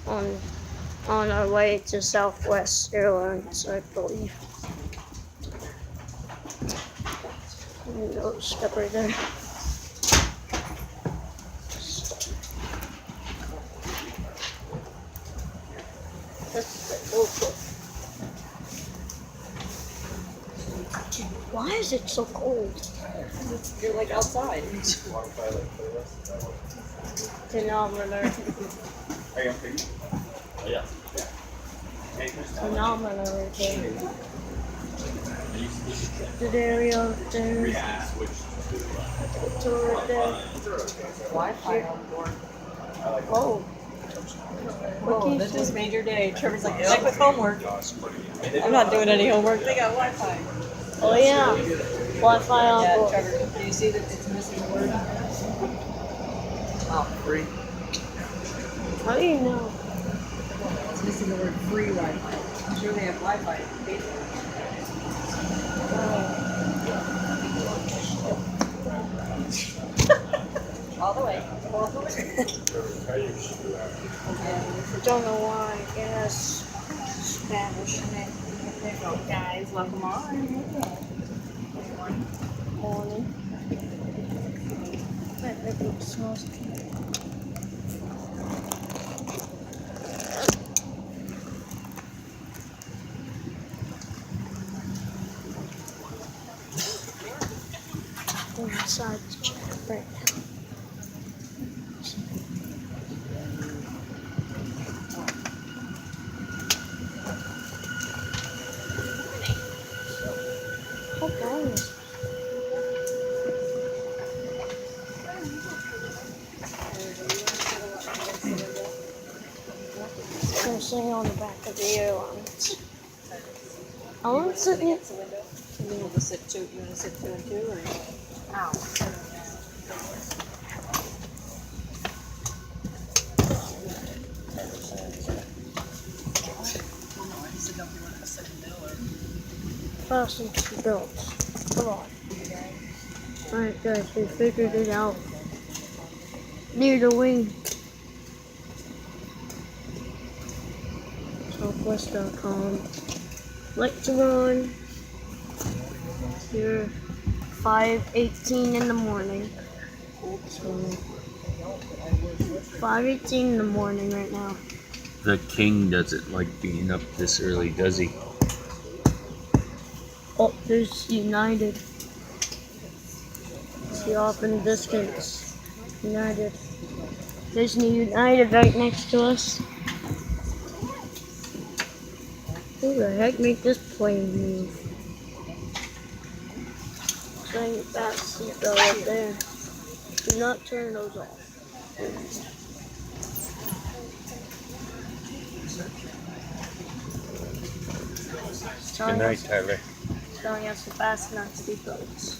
on on our way to Southwest Airlines, I believe. No, step right there. Why is it so cold? You're like outside. Phenomenal. Phenomenal right there. The area up there. The right there. Wi-Fi on board. Oh. Whoa, this just made your day. Trevor's like, check with homework. I'm not doing any homework. They got Wi-Fi. Oh yeah. Wi-Fi on Yeah, board. Trevor, do you see that it's missing a word? Oh, free. How do you know? It's missing the word free Wi-Fi. I'm sure they have Wi-Fi. All the way. All the way. I don't know why it has Spanish in it. Hello, guys. Welcome on. Morning. That looks smells good. Go inside to check right now. How long is it? It's gonna sing on the back of the airlines. I want to sit in it. You want to sit two? You want to sit 2 and 2 or? Ow. Fasten to belts. Come on. Alright guys, we figured it out. Near the wing. Southwest.com. Like to run. Here, 5:18 in the morning. So, 5:18 in the morning right now. The king doesn't like being up this early, does he? Oh, there's United. See off in the distance. United. There's New United right next to us. Who the heck made this plane move? Saying that seatbelt up there. Do not turn those off. Good night, Tyler. Telling us to fasten our seatbelts.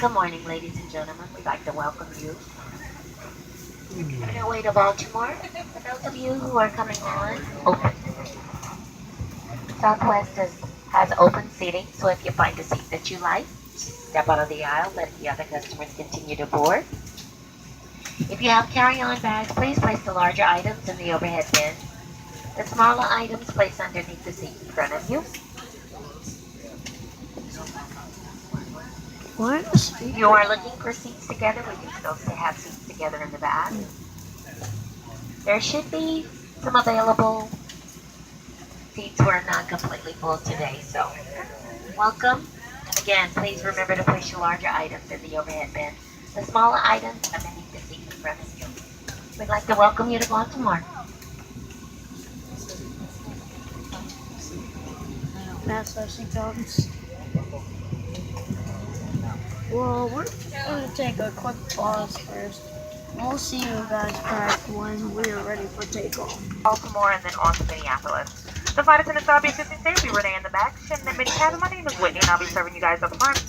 Good morning, ladies and gentlemen. We'd like to welcome you on your way to Baltimore. For those of you who are coming on, open. Southwest has open seating, so if you find a seat that you like, step out of the aisle, let the other customers continue to board. If you have carry-on bags, please place the larger items in the overhead bin. The smaller items placed underneath the seat in front of you. What? If you are looking for seats together, we can still have seats together in the back. There should be some available seats. We're not completely full today, so welcome. And again, please remember to place your larger items in the overhead bin. The smaller items underneath the seat in front of you. We'd like to welcome you to Baltimore. That's our seatbelts. Well, we're gonna take a quick pause first. We'll see you guys back when we are ready for takeoff. Baltimore and then on to Minneapolis. The flight attendants I'll be assisting today will be Renee in the back, Shannon and Minnie. My name is Whitney and I'll be serving you guys up front.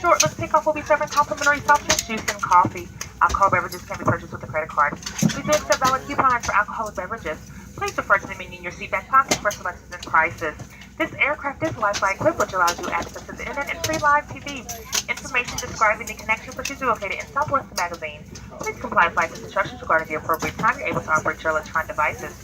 Shortlist takeoff will be serving complimentary soft drinks, juice, and coffee. Alcohol beverages can be purchased with a credit card. We do accept valid coupons for alcoholic beverages. Please refer to the menu in your seat back pocket for selections and prices. This aircraft is Wi-Fi equipped, which allows you access to the internet and free live TV. Information describing the connection procedure located in Southwest Magazine. Please comply with flight instructions regarding the appropriate time you're able to operate your electronic devices.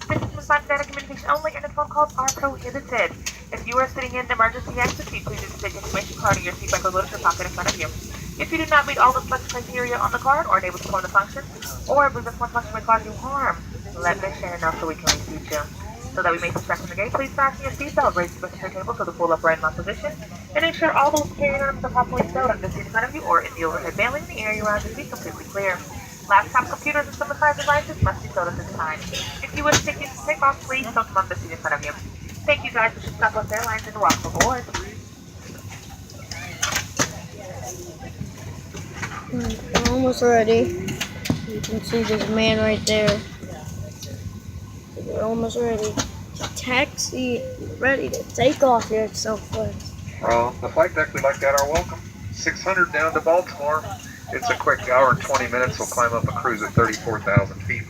This is not data communication only, and the phone calls are prohibited. If you are sitting in the emergency exit seat, please use the information card in your seatbelt or literature pocket in front of you. If you do not meet all the select criteria on the card or unable to perform the function, or believe this one function may cause you harm, let Ms. Shannon know so we can receive you. So that we may suspect from the gate, please fasten your seatbelt, raise the passenger table to the full upright mount position, and ensure all those carrying items are properly stowed under the seat in front of you or in the overhead bailing in the area around your seat completely clear. Laptop computers and some size devices must be stowed at this time. If you wish to take off, please don't come on the seat in front of you. Thank you guys for Southwest Airlines and welcome aboard. We're almost ready. You can see this man right there. We're almost ready to taxi, ready to take off here at Southwest. The flight deck, we like that, are welcome. 600 down to Baltimore. It's a quick hour and 20 minutes. We'll climb up a cruise at 34,000 feet.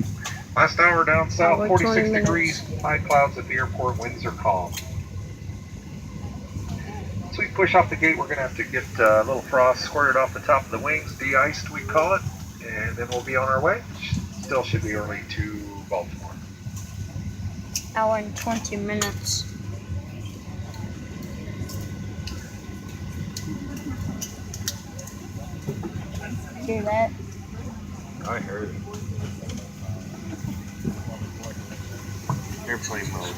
Last hour down south, 46 degrees, high clouds at the airport, winds are calm. So we push off the gate, we're going to have to get a little frost squirted off the top of the wings, de-iced we call it, and then we'll be on our way. Still should be early to Baltimore. Hour and 20 minutes. Hear that? I heard it. Airplane mode.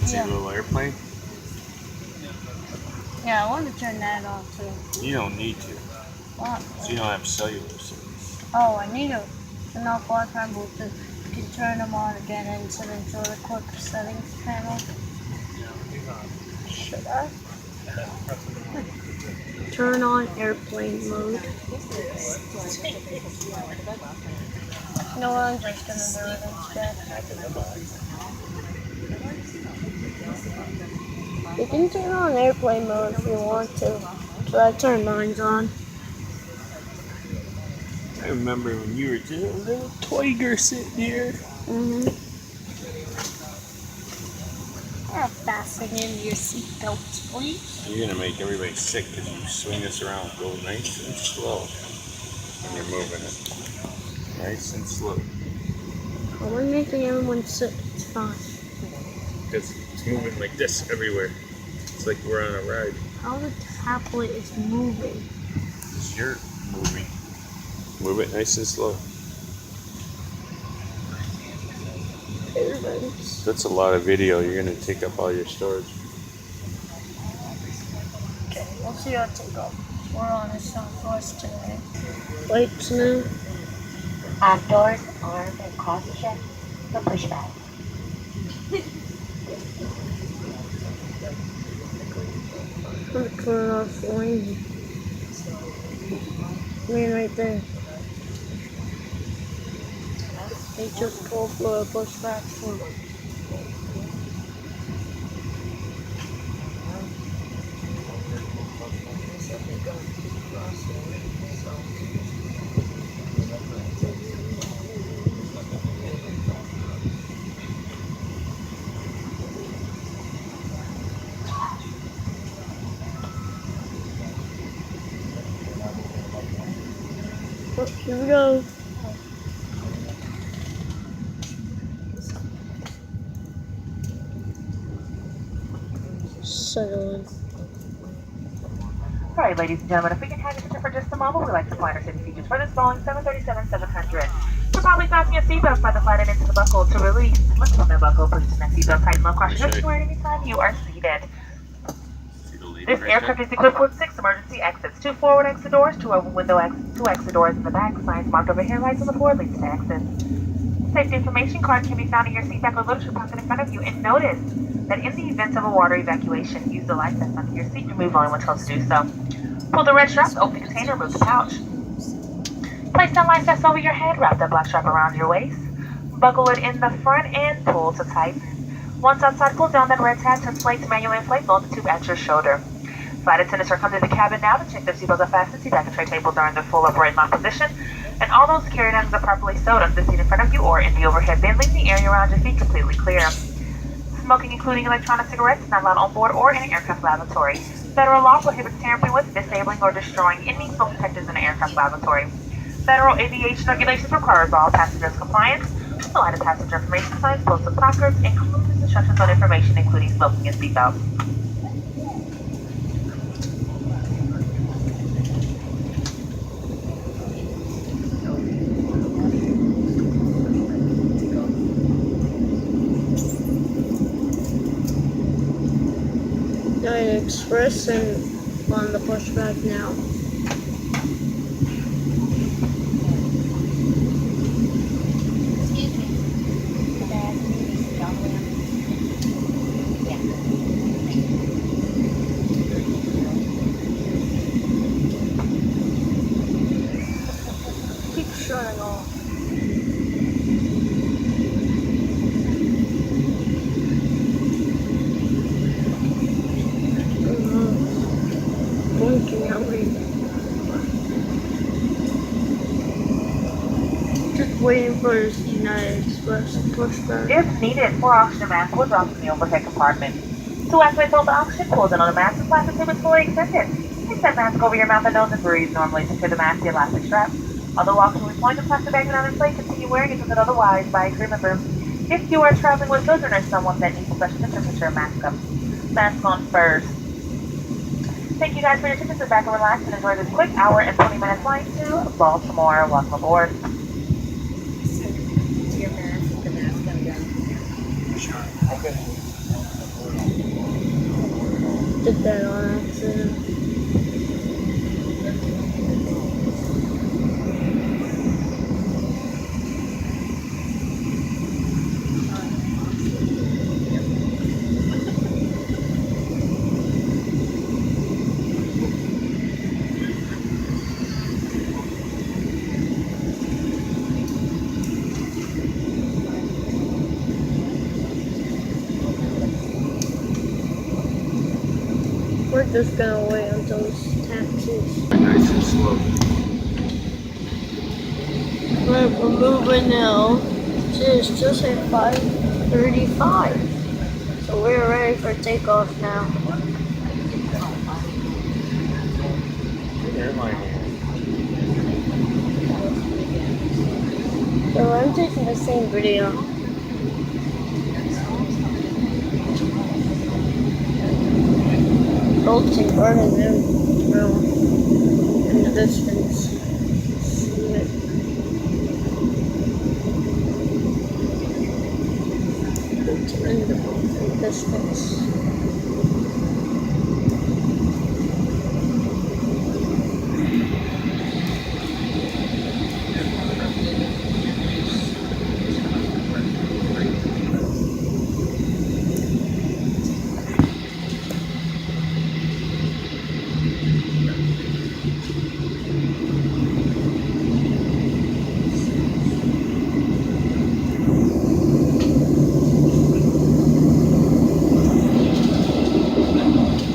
See a little airplane? Yeah, I want to turn that on too. You don't need to. What? You don't have cellular service. Oh, I need to turn off Wi-Fi Bluetooth. You can turn them on again and set into the quick settings panel. Should I? Turn on airplane mode. No, I'm just gonna do it instead. You can turn on airplane mode if you want to. So I turned mine on. I remember when you were just a little tiger sitting here. Fasten in your seatbelts, please. You're gonna make everybody sick because you swing this around, go nice and slow when you're moving it. Nice and slow. Well, we're making everyone sick. It's fine. Because it's moving like this everywhere. It's like we're on a ride. How the tablet is moving? Because you're moving. Move it nice and slow. That's a lot of video. You're gonna take up all your storage. Okay, we'll see how it take off. We're on a Southwest today. Lights now. Doors, arm, and cross check. No pushback. I'm gonna turn off the lane. Man right there. They just pulled for a pushback for here we go. Settle in. Alright, ladies and gentlemen, if we can have your attention for just a moment, we'd like to fly our city features for this Boeing 737-700. So probably fasten your seatbelts by the flight into the buckle to release. Let's put that buckle, please, and that seatbelt tighten low across your hips square anytime you are seated. This aircraft is equipped with 6 emergency exits, 2 forward exit doors, 2 open window exits, 2 exit doors in the back, signs marked over here, lights on the floor leads to exits. Safety information card can be found in your seat back or literature pocket in front of you, and notice that in the event of a water evacuation, use the life vest under your seat and remove only when told to do so. Pull the red strap, open the container, remove the pouch. Place the life vest over your head, wrap that black strap around your waist. Buckle it in the front and pull to tighten. Once outside, pull down that red tab to inflate to manually inflate, blow the tube at your shoulder. Flight attendants are coming to the cabin now to check their seatbelts are fastened, seat back and tray tables are in their full upright mount position. And all those carried items are properly stowed under the seat in front of you or in the overhead bin, leaving the area around your feet completely clear. Smoking, including electronic cigarettes, is not allowed on board or in an aircraft lavatory. Federal law prohibits tampering with, disabling, or destroying any smoke detectors in an aircraft lavatory. Federal aviation regulations requires all passengers' compliance. No item passenger information signs, posted placards, includes instructions on information, including smoking and seatbelts. United Express and on the pushback now. Excuse me. Keep shutting off. Blinking at me. Just waiting for this United Express pushback. If needed, more oxygen masks will drop from the overhead compartment. To activate the oxygen, pull down on the mask and plastic tube is fully extended. Place that mask over your mouth and nose and breathe normally. Secure the mask to the elastic strap. Although oxygen will point the plastic bag down in place, continue wearing it until otherwise by remember. If you are traveling with children or someone that needs special attention, put your mask up. Mask on first. Thank you guys for your attention. Sit back and relax and enjoy this quick hour and 20-minute flight to Baltimore. Welcome aboard. Did that on accident. We're just gonna wait until this taxis. Nice and slow. We're moving now. It's just at 5:35. So we're ready for takeoff now. Airline. So I'm taking the same video. Bolts and burning them in the distance. Bolts in the distance.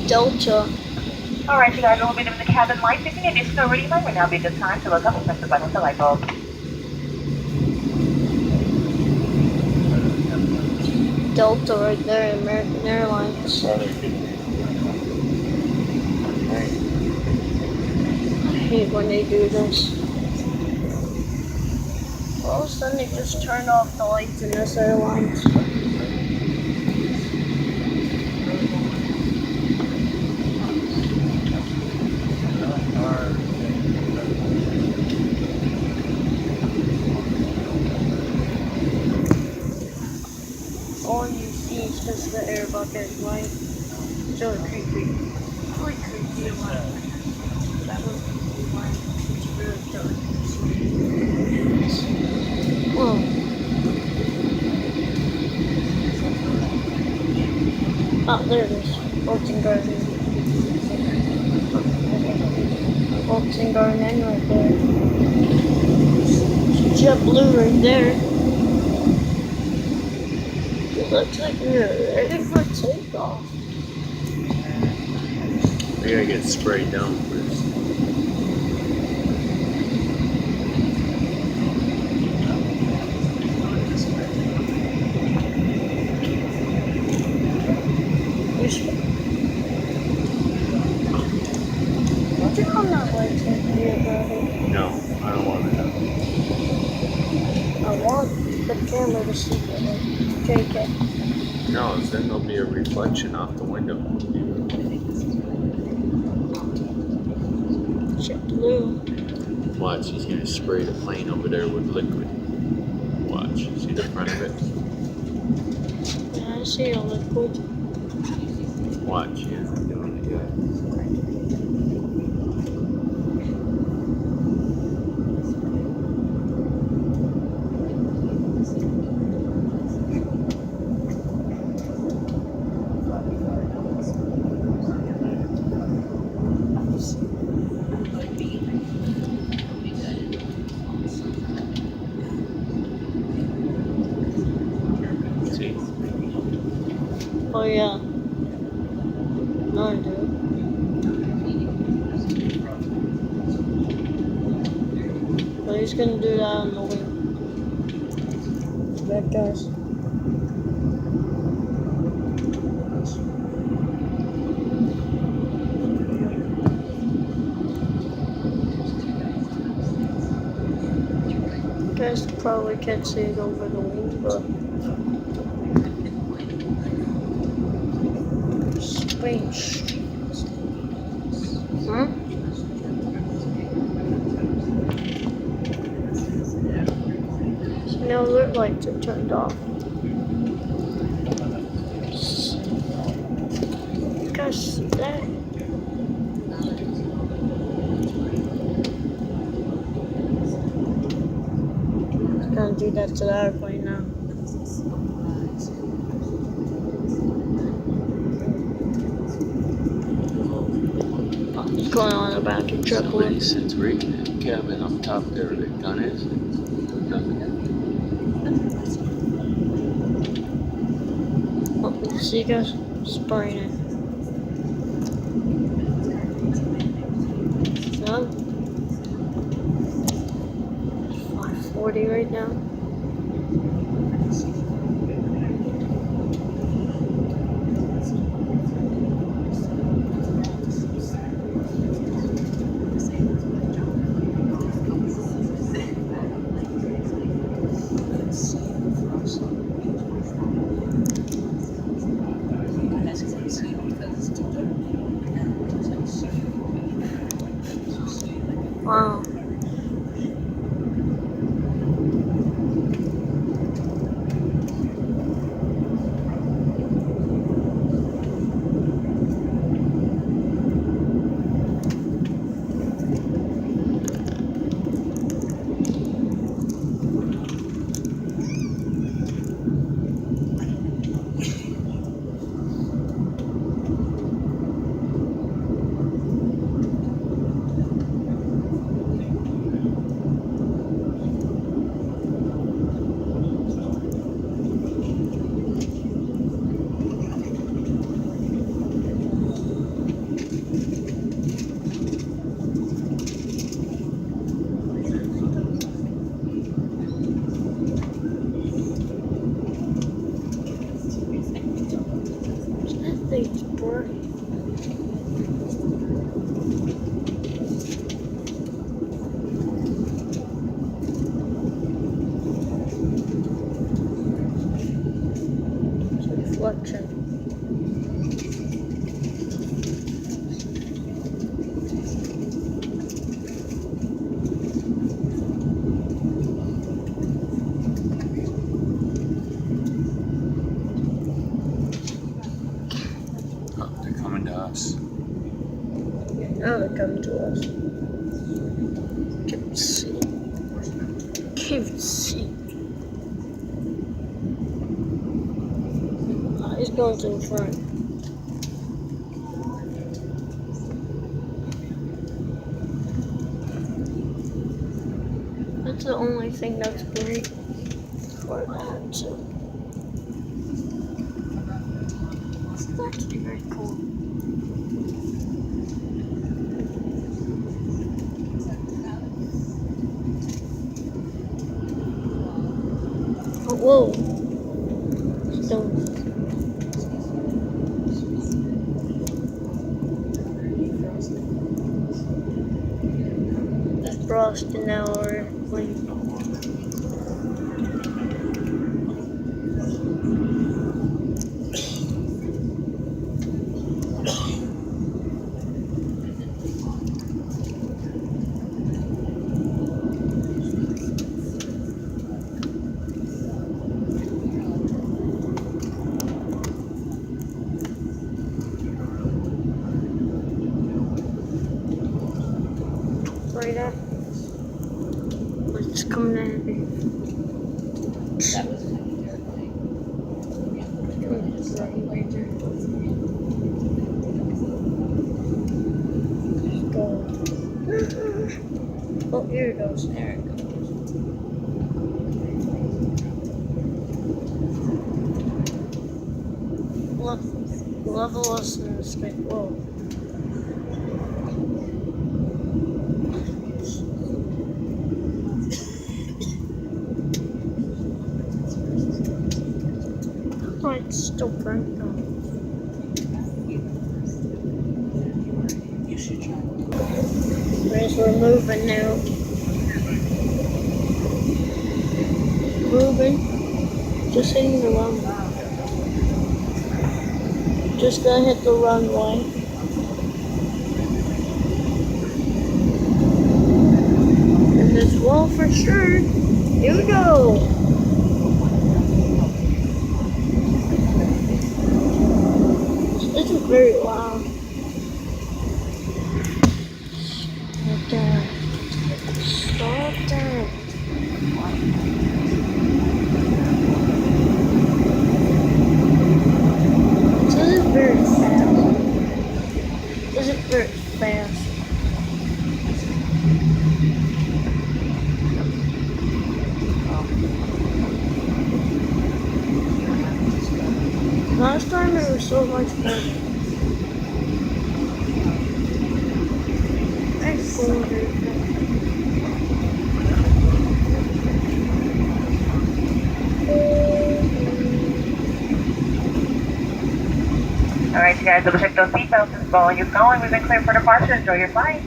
Delta. Alright, you guys are moving in the cabin light. If you need additional reading light, would now be a good time to look up and press the button with the light bulb. Delta right there, American Airlines. I hate when they do this. All of a sudden they just turned off the lights in this airline. All you see is just the air bucket, right? It's really creepy. Really creepy. That was why it's really dark. Whoa. Oh, there it is. Bolton Garden. Bolton Garden right there. JetBlue right there. It looks like we're ready for takeoff. We gotta get sprayed down first. Don't you come that way to here, brother? No, I don't want to. I want the camera to see it. JK. No, then there'll be a reflection off the window. Shit blue. Watch, he's gonna spray the plane over there with liquid. Watch, see the front of it? Yeah, I see a liquid. Watch, he isn't doing it yet. See? Oh yeah. No, I do. But he's gonna do that on the wing. That guys. You guys probably can't see it over the wing, but space. Huh? Now their lights are turned off. You guys see that? Gonna do that to the airplane now. What's going on about the truck? Somebody sits right in the cabin up top there where the gun is. Oh, you see guys? Spraying it. No? 540 right now. Wow. That thing's bright. It's a reflection. Oh, they're coming to us. Now they're coming to us. Can't see. Can't see. He's going to the front. That's the only thing that's great for that. So. It's actually very cool. Oh, whoa. Stone. defrosting now, or like. Right up. It's coming at me. That was Oh, here it goes. there it goes. Level us in the sky. Whoa. Oh, it's still burnt though. You should try. We're moving now. Moving. Just hitting the runway. Just gonna hit the runway. And this wall for sure. Here we go. This isn't very loud. Stop that. Stop that. This isn't very fast. This isn't very fast. Last time it was so much better. Thanks for Alright, you guys, double check those seatbelts. As Boeing is going, we've been cleared for departure. Enjoy your flight.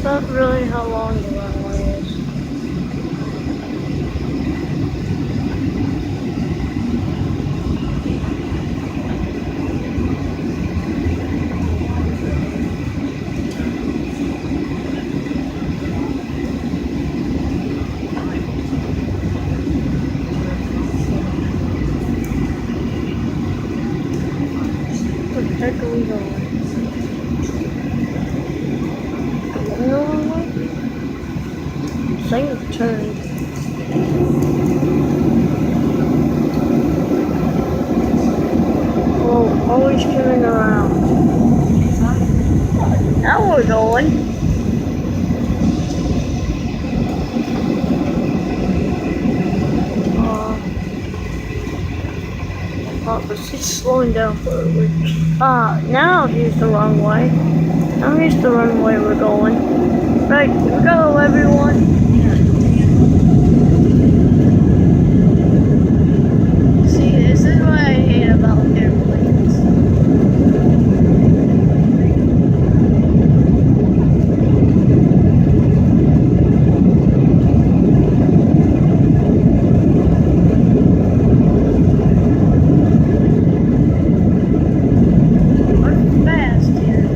Not really how long the runway is. Where the heck are we going? No, thing turned. Oh, always turning around. Now we're going. Oh, but she's slowing down forward. Now here's the wrong way. Now here's the runway we're going. Right, here we go, everyone. See, this is what I hate about airplanes. We're fast here.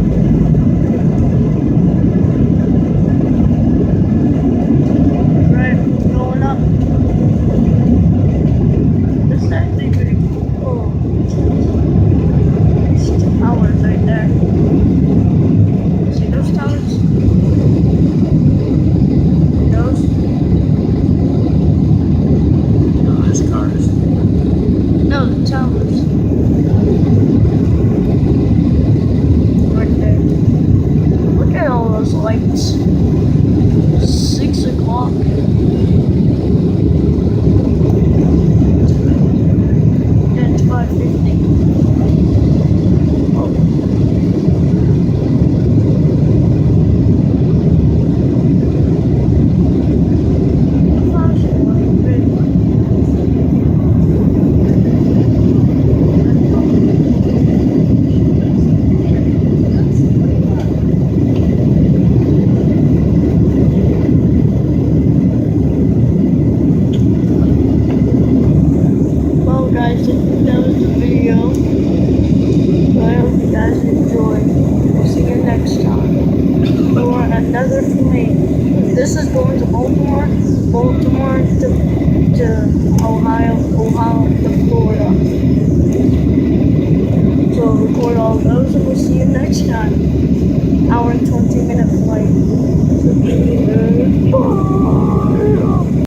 another flight. This is going to Baltimore, to Ohio to Florida. So we'll record all those and we'll see you next time. Hour and 20-minute flight. So, bye.